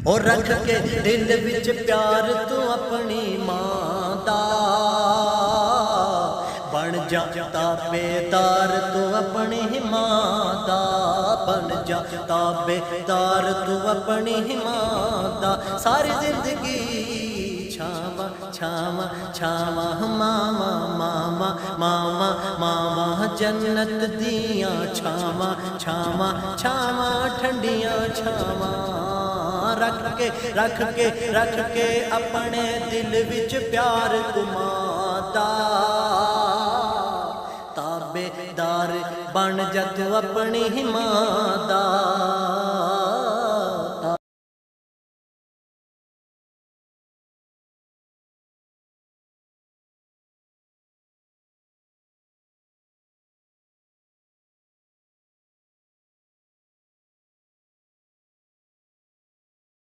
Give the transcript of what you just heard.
और रख के दिल विच प्यार तू अपनी मां दा, बन जा ताबेदार तू अपनी मां दा, बन जा ताबेदार तू अपनी मां दा। सारी जिंदगी छावा छावा छावा मामा मामा मामा मामा, जन्नत दियां छावा छावा छावा ठंडियां छावा। रख के अपने दिल विच प्यार तुमादा, ताबेदार बन जा तू अपनी मां दा।